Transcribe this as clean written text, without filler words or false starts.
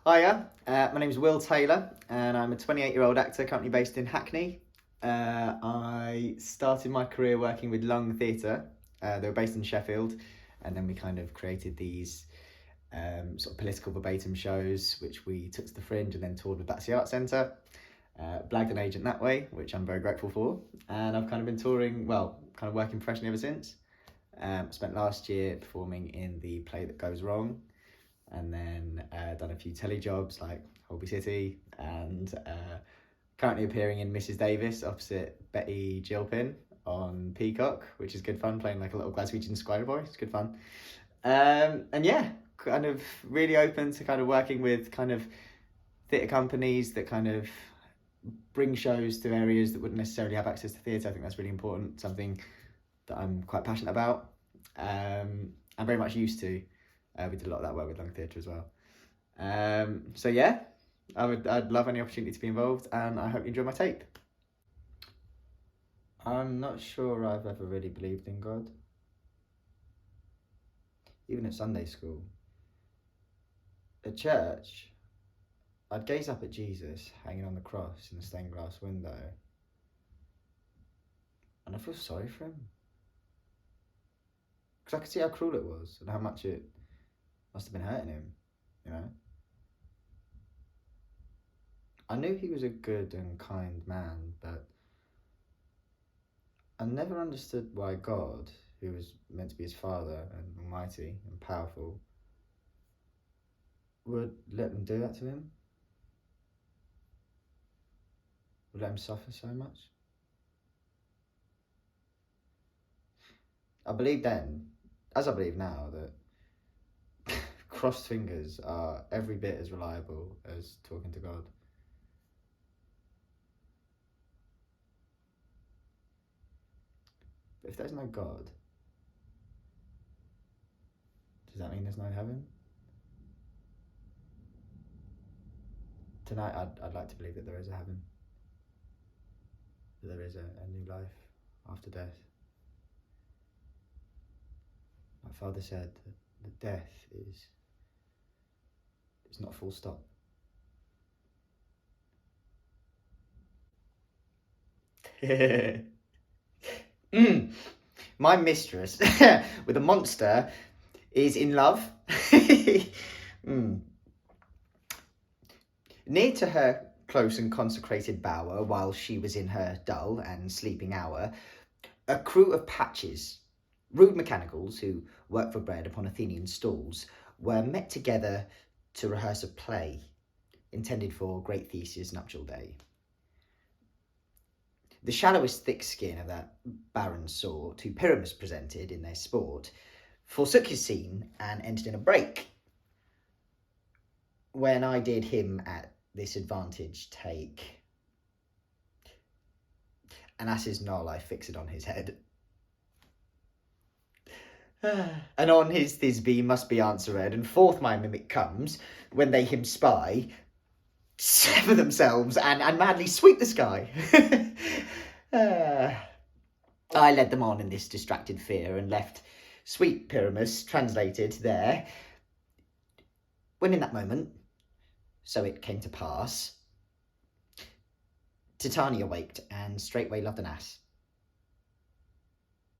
Hiya, my name is Will Taylor and I'm a 28-year-old actor currently based in Hackney. I started my career working with Lung Theatre. They were based in Sheffield, and then we kind of created these sort of political verbatim shows which we took to the Fringe and then toured with Battersea Arts Centre. Blagged an agent that way, which I'm very grateful for, and I've kind of been touring, kind of working professionally ever since. Spent last year performing in the play That Goes Wrong, and then done a few telly jobs like Holby City, and currently appearing in Mrs Davis opposite Betty Gilpin on Peacock, which is good fun, playing like a little Glaswegian squire boy. It's good fun. And yeah, kind of really open to kind of working with kind of theatre companies that kind of bring shows to areas that wouldn't necessarily have access to theatre. I think that's really important, something that I'm quite passionate about. I'm very much used to. We did a lot of that work with Lung Theatre as well. So yeah, I'd love any opportunity to be involved, and I hope you enjoy my tape. I'm not sure I've ever really believed in God. Even at Sunday school. At church, I'd gaze up at Jesus hanging on the cross in the stained glass window, and I feel sorry for him. Because I could see how cruel it was and how much it must have been hurting him, you know? I knew he was a good and kind man, but I never understood why God, who was meant to be his father and almighty and powerful, would let them do that to him. Would let him suffer so much. I believed then, as I believe now, that crossed fingers are every bit as reliable as talking to God. But if there's no God, does that mean there's no heaven? Tonight I'd like to believe that there is a heaven, that there is a new life after death. My father said that death is not a full stop. My mistress with a monster is in love. Near to her close and consecrated bower, while she was in her dull and sleeping hour, a crew of patches, rude mechanicals who work for bread upon Athenian stalls, were met together to rehearse a play intended for great Theseus' nuptial day. The shallowest thick skin of that barren sort, who Pyramus presented in their sport, forsook his scene and entered in a break. When I did him at this advantage take, an ass's knoll I fixed on his head. And on his Thisbe must be answered, and forth my mimic comes, when they him spy, sever themselves and madly sweep the sky. I led them on in this distracted fear, and left sweet Pyramus translated there, when in that moment, so it came to pass, Titania waked and straightway loved an ass.